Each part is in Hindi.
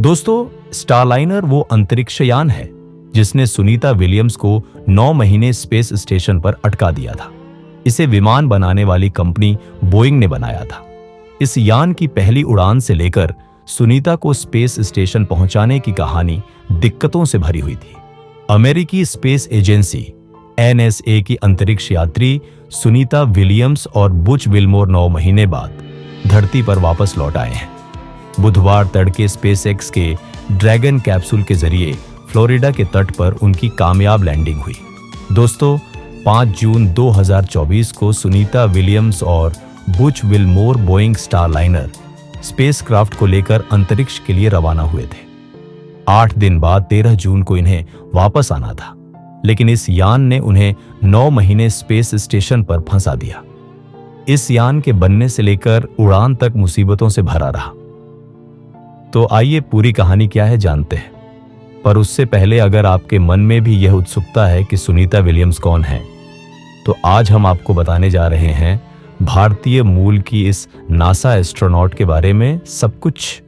दोस्तों, स्टारलाइनर वो अंतरिक्ष यान है जिसने सुनीता विलियम्स को 9 महीने स्पेस स्टेशन पर अटका दिया था। इसे विमान बनाने वाली कंपनी बोइंग ने बनाया था। इस यान की पहली उड़ान से लेकर सुनीता को स्पेस स्टेशन पहुंचाने की कहानी दिक्कतों से भरी हुई थी। अमेरिकी स्पेस एजेंसी एनएसए की अंतरिक्ष यात्री सुनीता विलियम्स और बुच विल्मोर 9 महीने बाद धरती पर वापस लौट आए हैं। बुधवार तड़के स्पेसएक्स के ड्रैगन कैप्सूल के जरिए फ्लोरिडा के तट पर उनकी कामयाब लैंडिंग हुई। दोस्तों, 5 जून 2024 को सुनीता विलियम्स और Butch Wilmore Boeing Starliner spacecraft को लेकर अंतरिक्ष के लिए रवाना हुए थे। 8 दिन बाद 13 जून को इन्हें वापस आना था, लेकिन इस यान ने उन्हें 9 महीने स्पेस स्टेशन पर फंसा दिया। इस यान के बनने से लेकर उड़ान तक मुसीबतों से भरा रहा। तो आइए पूरी कहानी क्या है जानते हैं। पर उससे पहले अगर आपके मन में भी यह उत्सुकता है कि सुनीता विलियम्स कौन है, तो आज हम आपको बताने जा रहे हैं भारतीय मूल की इस नासा एस्ट्रोनॉट के बारे में सब कुछ।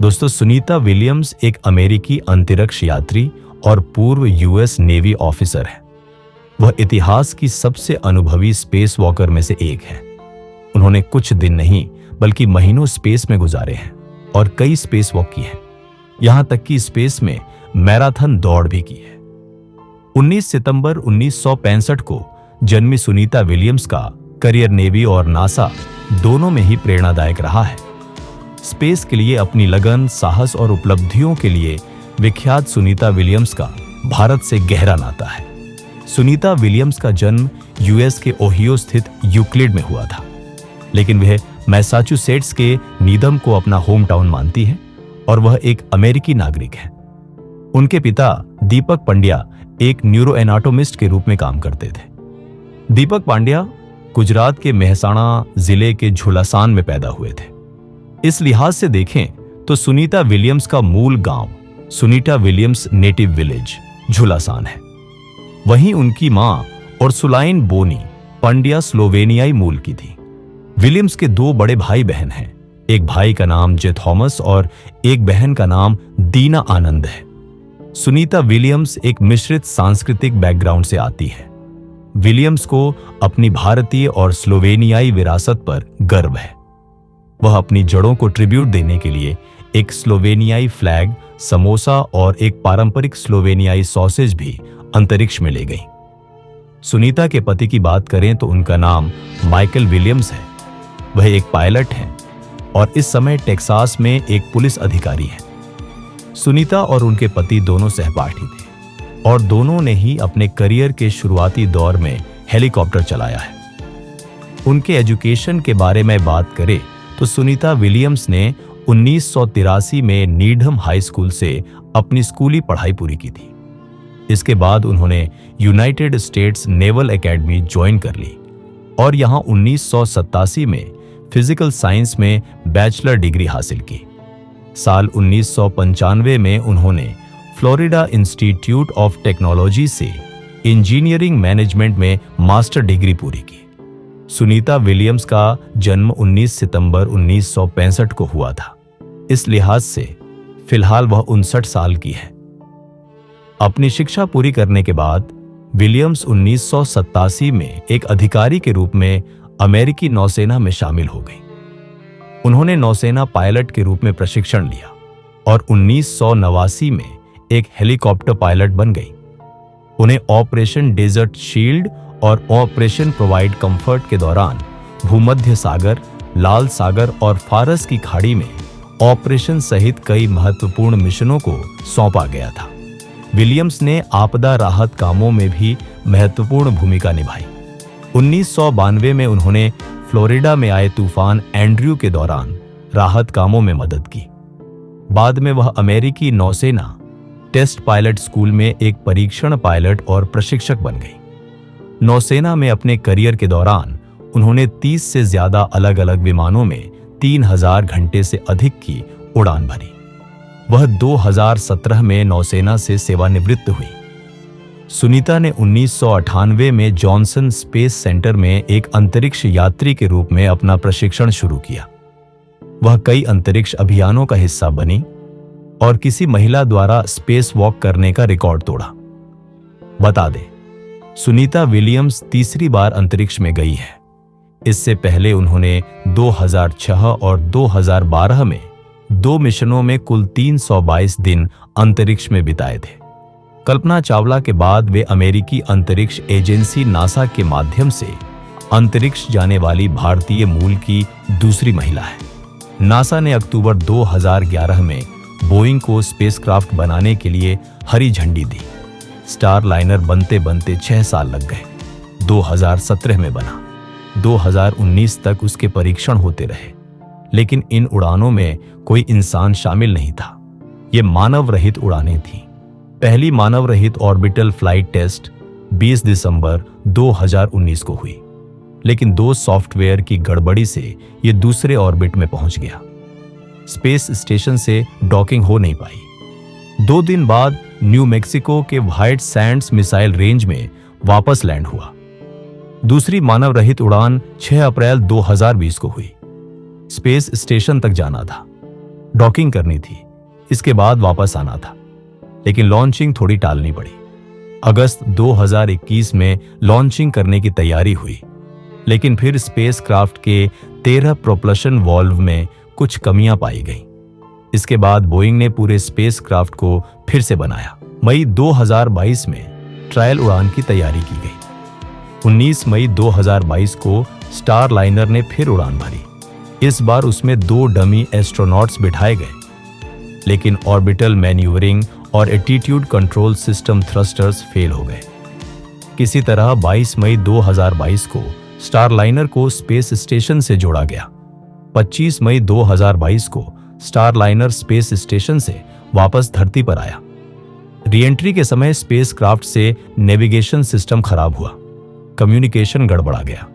दोस्तों, सुनीता विलियम्स एक अमेरिकी अंतरिक्ष यात्री और पूर्व यूएस नेवी ऑफिसर है। वह इतिहास की सबसे अनुभवी स्पेस वॉकर में से एक है। उन्होंने कुछ दिन नहीं बल्कि महीनों स्पेस में गुजारे हैं और कई स्पेस वॉक की है। यहां तक कि स्पेस में मैराथन दौड़ भी की है। 19 सितंबर 1965 को जन्मी सुनीता विलियम्स का करियर नेवी और नासा दोनों में ही प्रेरणादायक रहा है। स्पेस के लिए अपनी लगन, साहस और उपलब्धियों के लिए विख्यात सुनीता विलियम्स का भारत से गहरा नाता है। सुनीता विलियम्स का जन्म यूएस के ओहियो स्थित यूक्लिड में हुआ था, लेकिन वह मैसाचुसेट्स के नीदम को अपना होम टाउन मानती है और वह एक अमेरिकी नागरिक है। उनके पिता दीपक पांड्या एक न्यूरोएनाटोमिस्ट के रूप में काम करते थे। दीपक पांड्या गुजरात के मेहसाणा जिले के झुलासान में पैदा हुए थे। इस लिहाज से देखें तो सुनीता विलियम्स का मूल गांव सुनीता विलियम्स नेटिव विलेज झुलासान है। वहीं उनकी मां उर्सुलाइन बोनी पांड्या स्लोवेनियाई मूल की थी। विलियम्स के 2 बड़े भाई बहन हैं। एक भाई का नाम जे थॉमस और एक बहन का नाम दीना आनंद है। सुनीता विलियम्स एक मिश्रित सांस्कृतिक बैकग्राउंड से आती है। विलियम्स को अपनी भारतीय और स्लोवेनियाई विरासत पर गर्व है। वह अपनी जड़ों को ट्रिब्यूट देने के लिए एक स्लोवेनियाई फ्लैग, समोसा और एक पारंपरिक स्लोवेनियाई सॉसेज भी अंतरिक्ष में ले गई। सुनीता के पति की बात करें तो उनका नाम माइकल विलियम्स है। वह एक पायलट हैं और इस समय टेक्सास में एक पुलिस अधिकारी हैं। सुनीता और उनके पति दोनों सहपाठी थे और दोनों ने ही अपने करियर के शुरुआती दौर में हेलीकॉप्टर चलाया है। उनके एजुकेशन के बारे में बात करें तो सुनीता विलियम्स ने 1983 में नीडहम हाई स्कूल से अपनी स्कूली पढ़ाई पूरी की थी। इसके बाद उन्होंने United states naval academy join कर ली और यहां 1987 में फिजिकल साइंस में बैचलर डिग्री हासिल की। साल 1995 में उन्होंने फ्लोरिडा इंस्टीट्यूट ऑफ टेक्नोलॉजी से इंजीनियरिंग मैनेजमेंट में मास्टर डिग्री पूरी की। सुनीता विलियम्स का जन्म 19 सितंबर 1965 को हुआ था। इस लिहाज से फिलहाल वह 59 साल की है। अपनी शिक्षा पूरी करने के बाद विलियम्स 1987 में एक अधिकारी के रूप में अमेरिकी नौसेना में शामिल हो गई। उन्होंने नौसेना पायलट के रूप में प्रशिक्षण लिया और 1989 में एक हेलीकॉप्टर पायलट बन गई। उन्हें ऑपरेशन डेजर्ट शील्ड और ऑपरेशन प्रोवाइड कंफर्ट के दौरान भूमध्य सागर, लाल सागर और फारस की खाड़ी में ऑपरेशन सहित कई महत्वपूर्ण मिशनों को सौंपा गया था। विलियम्स ने आपदा राहत कामों में भी महत्वपूर्ण भूमिका निभाई। 1992 में उन्होंने फ्लोरिडा में आए तूफान एंड्रयू के दौरान राहत कामों में मदद की। बाद में वह अमेरिकी नौसेना टेस्ट पायलट स्कूल में एक परीक्षण पायलट और प्रशिक्षक बन गई। नौसेना में अपने करियर के दौरान उन्होंने 30 से ज्यादा अलग अलग विमानों में 3000 घंटे से अधिक की उड़ान भरी। वह 2017 में नौसेना से सेवानिवृत्त हुई। सुनीता ने 1998 में जॉनसन स्पेस सेंटर में एक अंतरिक्ष यात्री के रूप में अपना प्रशिक्षण शुरू किया। वह कई अंतरिक्ष अभियानों का हिस्सा बनी। और किसी महिला द्वारा स्पेस वॉक करने का रिकॉर्ड तोड़ा। बता दें, सुनीता विलियम्स तीसरी बार अंतरिक्ष में गई है। इससे पहले उन्होंने 2006 और 2012 में 2 मिशनों में कुल 322 दिन अंतरिक्ष में बिताए थे। कल्पना चावला के बाद वे अमेरिकी अंतरिक्ष एजेंसी नासा के माध्यम से अंतरिक्ष जाने वाली भारतीय मूल की दूसरी महिला है। नासा ने अक्टूबर 2011 में बोइंग को स्पेसक्राफ्ट बनाने के लिए हरी झंडी दी। स्टार लाइनर बनते बनते 6 साल लग गए। 2017 में बना। 2019 तक उसके परीक्षण होते रहे, लेकिन इन उड़ानों में कोई इंसान शामिल नहीं था। ये मानव रहित उड़ानें थीं। पहली मानव रहित ऑर्बिटल फ्लाइट टेस्ट 20 दिसंबर 2019 को हुई, लेकिन 2 सॉफ्टवेयर की गड़बड़ी से ये दूसरे ऑर्बिट में पहुंच गया। स्पेस स्टेशन से डॉकिंग हो नहीं पाई। 2 दिन बाद न्यू मैक्सिको के व्हाइट सैंड्स मिसाइल रेंज में वापस लैंड हुआ। दूसरी मानव रहित उड़ान 6 अप्रैल 2020 को हुई। स्पेस स्टेशन तक जाना था, डॉकिंग करनी थी, इसके बाद वापस आना था, लेकिन लॉन्चिंग थोड़ी टालनी पड़ी। अगस्त 2021 में लॉन्चिंग करने की तैयारी हुई, लेकिन फिर स्पेसक्राफ्ट के 13 प्रोपल्शन वाल्व में कुछ कमियां पाई गईं। इसके बाद बोइंग ने पूरे स्पेसक्राफ्ट को फिर से बनाया। मई 2022 में ट्रायल उड़ान की तैयारी की गई। 19 मई 2022 को स्टार लाइनर ने फिर उड़ान भरी। इस बार उसमें 2 डमी एस्ट्रोनॉट्स बिठाए गए, लेकिन ऑर्बिटल मैन्यूवरिंग और attitude control system thrusters fail हो गए। किसी तरह 22 मई 2022 को स्टार लाइनर को स्पेस स्टेशन से जोड़ा गया। 25 मई 2022 को स्टार लाइनर स्पेस स्टेशन से वापस धरती पर आया। रीएंट्री के समय स्पेसक्राफ्ट से नेविगेशन सिस्टम खराब हुआ, कम्युनिकेशन गड़बड़ा गया,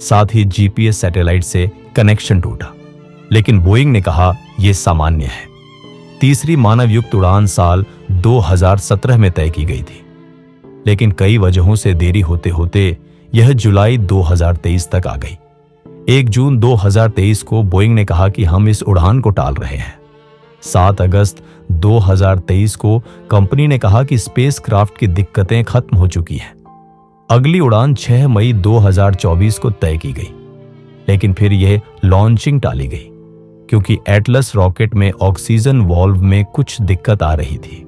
साथ ही जीपीएस सैटेलाइट से कनेक्शन टूटा, लेकिन बोइंग ने कहा यह सामान्य है। तीसरी मानवयुक्त उड़ान साल 2017 में तय की गई थी, लेकिन कई वजहों से देरी होते होते यह जुलाई 2023 तक आ गई। 1 जून 2023 को बोइंग ने कहा कि हम इस उड़ान को टाल रहे हैं। 7 अगस्त 2023 को कंपनी ने कहा कि स्पेसक्राफ्ट की दिक्कतें खत्म हो चुकी हैं। अगली उड़ान 6 मई 2024 को तय की गई, लेकिन फिर यह लॉन्चिंग टाली गई क्योंकि एटलस रॉकेट में ऑक्सीजन वाल्व में कुछ दिक्कत आ रही थी।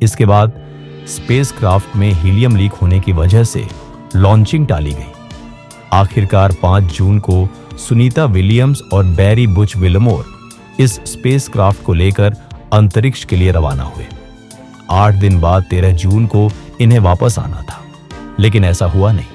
इसके बाद स्पेसक्राफ्ट में हीलियम लीक होने की वजह से लॉन्चिंग टाली गई। आखिरकार 5 जून को सुनीता विलियम्स और बैरी बुच विलमोर इस स्पेसक्राफ्ट को लेकर अंतरिक्ष के लिए रवाना हुए। 8 दिन बाद 13 जून को इन्हें वापस आना था, लेकिन ऐसा हुआ नहीं।